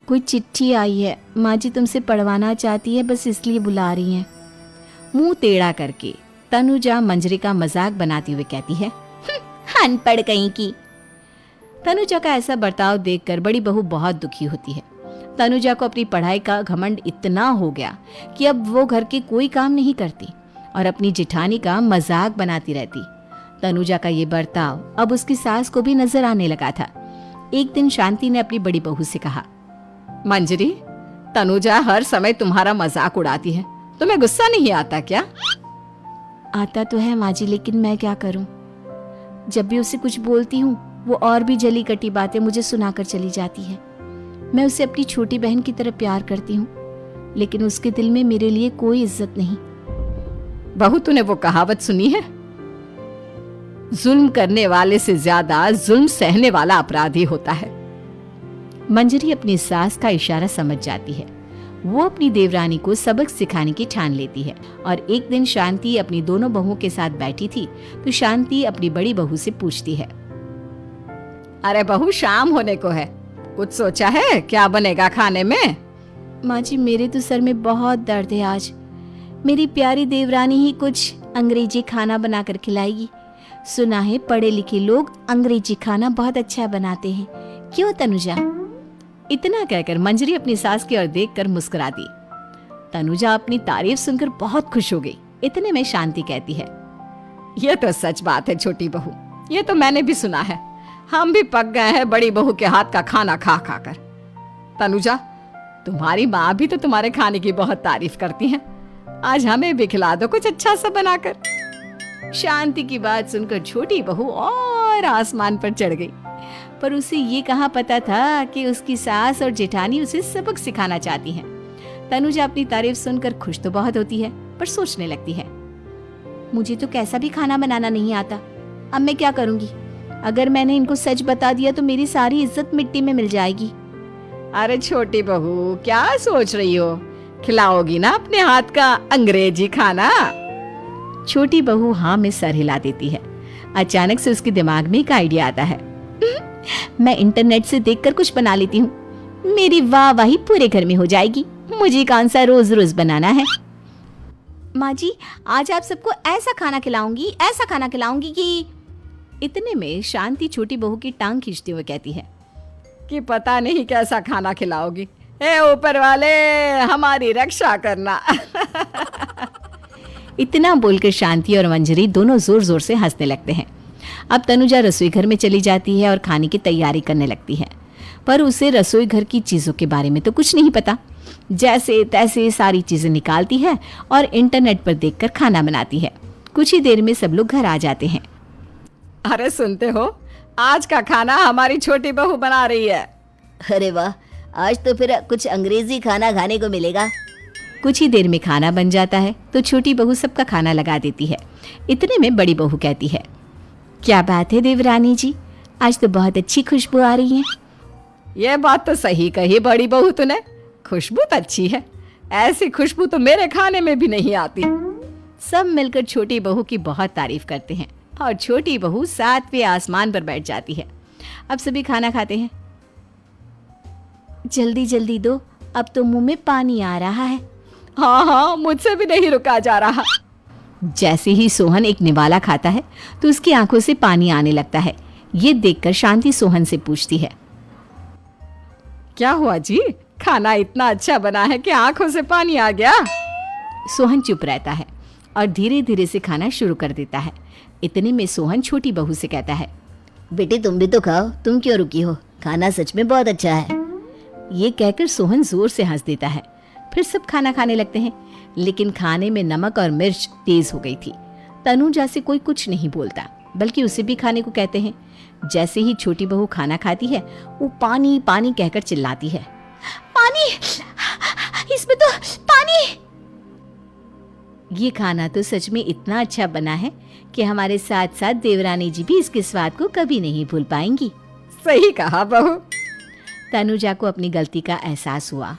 कोई चिट्ठी आई है, माँ जी तुमसे पढ़वाना चाहती है, बस इसलिए बुला रही हैं। मुंह टेढ़ा करके तनुजा मंजरी का मजाक बनाती हुए कहती है, अनपढ़ कहीं की। तनुजा का ऐसा बर्ताव देखकर बड़ी बहू बहुत दुखी होती है। तनुजा को अपनी पढ़ाई का घमंड इतना हो गया कि अब वो घर के कोई काम नहीं करती और अपनी जेठानी का मजाक बनाती रहती। तनुजा का ये बर्ताव अब उसकी सास को भी नजर आने लगा था। एक दिन शांति ने अपनी बड़ी बहू से कहा, मंजरी, तनुजा हर समय तुम्हारा मजाक उड़ाती है, तुम्हें गुस्सा नहीं आता क्या? आता तो है माँ जी, लेकिन मैं क्या करूं? जब भी उसे कुछ बोलती हूँ वो और भी जली कटी बातें मुझे सुनाकर चली जाती है। मैं उसे अपनी छोटी बहन की तरह प्यार करती हूँ, लेकिन उसके दिल में मेरे लिए कोई इज्जत नहीं। बहू, तूने वो कहावत सुनी है, जुल्म करने वाले से ज्यादा जुल्म सहने वाला अपराधी होता है। मंजरी अपनी सास का इशारा समझ जाती है। वो अपनी देवरानी को सबक सिखाने की ठान लेती है और एक दिन शांति अपनी दोनों बहुओं के साथ बैठी थी तो शांति अपनी बड़ी बहू से पूछती है, अरे बहू, शाम होने को है, कुछ सोचा है क्या बनेगा खाने में? माँ जी, मेरे तो सर में बहुत दर्द है आज। मेरी प्यारी देवरानी ही कुछ अंग्रेजी खाना बनाकर खिलाएगी। सुना है पढ़े लिखे लोग अंग्रेजी खाना बहुत अच्छा बनाते हैं, क्यों तनुजा? इतना कहकर मंजरी अपनी सास की ओर देखकर मुस्कुरा दी। तनुजा अपनी तारीफ सुनकर बहुत खुश हो गई। इतने में शांति कहती है, यह तो सच बात है छोटी बहू, ये तो मैंने भी सुना है। हम भी पक गए हैं बड़ी बहू के हाथ का खाना खा खा कर। तनुजा, तुम्हारी माँ भी तो तुम्हारे खाने की बहुत तारीफ करती हैं। आज हमें भी खिला दो कुछ अच्छा सा बनाकर। शांति की बात सुनकर छोटी बहू और आसमान पर चढ़ गई, पर उसे ये कहाँ पता था कि उसकी सास और जेठानी उसे सबक सिखाना चाहती हैं। तनुजा अपनी तारीफ सुनकर खुश तो बहुत होती है, पर सोचने लगती है, मुझे तो कैसा भी खाना बनाना नहीं आता। अब मैं क्या करूंगी? अगर मैंने इनको सच बता दिया तो मेरी सारी इज्जत मिट्टी में मिल जाएगी। अरे छोटी बहू, क्या सोच रही हो? खिलाओगी ना अपने हाथ का अंग्रेजी खाना? छोटी बहू हाँ में सर हिला देती है। अचानक से उसके दिमाग में एक आइडिया आता है, मैं इंटरनेट से देखकर कुछ बना लेती हूँ, मेरी वाहवाही पूरे घर में हो जाएगी। मुझे कौन सा रोज रोज बनाना है। माँ जी, आज आप सबको ऐसा खाना खिलाऊंगी, ऐसा खाना खिलाऊंगी कि। इतने में शांति छोटी बहू की टांग खींचते हुए कहती है कि पता नहीं कैसा खाना खिलाओगी। ए ऊपर वाले, हमारी रक्षा करना। इतना बोलकर शांति और मंजरी दोनों जोर जोर से हंसने लगते हैं। अब तनुजा रसोई घर में चली जाती है और खाने की तैयारी करने लगती है, पर उसे रसोई घर की चीजों के बारे में तो कुछ नहीं पता। जैसे तैसे सारी चीजें निकालती है और इंटरनेट पर देखकर खाना बनाती है। कुछ ही देर में सब लोग घर आ जाते हैं। अरे सुनते हो, आज का खाना हमारी छोटी बहू बना रही है। अरे वाह, आज तो फिर कुछ अंग्रेजी खाना खाने को मिलेगा। कुछ ही देर में खाना बन जाता है तो छोटी बहू सबका खाना लगा देती है। इतने में बड़ी बहू कहती है, क्या बात है देवरानी जी, आज तो बहुत अच्छी खुशबू आ रही है। ये बात तो सही कही बड़ी बहू तूने, खुशबू तो अच्छी है। ऐसी खुशबू तो मेरे खाने में भी नहीं आती। सब मिलकर छोटी बहू की बहुत तारीफ करते हैं और छोटी बहू 7वें आसमान पर बैठ जाती है। अब सभी खाना खाते हैं। जल्दी जल्दी दो, अब तो मुंह में पानी आ रहा है। हाँ हाँ, मुझसे भी नहीं रुका जा रहा। जैसे ही सोहन एक निवाला खाता है तो उसकी आंखों से पानी आने लगता है। ये देखकर शांति सोहन से पूछती है, क्या हुआ जी, खाना इतना अच्छा बना है कि आंखों से पानी आ गया? सोहन चुप रहता है और धीरे धीरे से खाना शुरू कर देता है। इतने में सोहन छोटी बहू से कहता है, बेटी तुम भी तो खाओ, तुम क्यों रुकी हो? खाना सच में बहुत अच्छा है। ये कहकर सोहन जोर से हंस देता है। फिर सब खाना खाने लगते हैं, लेकिन खाने में नमक और मिर्च तेज हो गई थी। तनुजा से कोई कुछ नहीं बोलता, बल्कि उसे भी खाने को कहते हैं। जैसे ही छोटी बहू खाना खाती है वो पानी पानी कहकर चिल्लाती है, पानी, इसमें तो पानी। ये खाना तो सच में इतना अच्छा बना है कि हमारे साथ साथ देवरानी जी भी इसके स्वाद को कभी नहीं भूल पाएंगी। सही कहा बहू। तनुजा को अपनी गलती का एहसास हुआ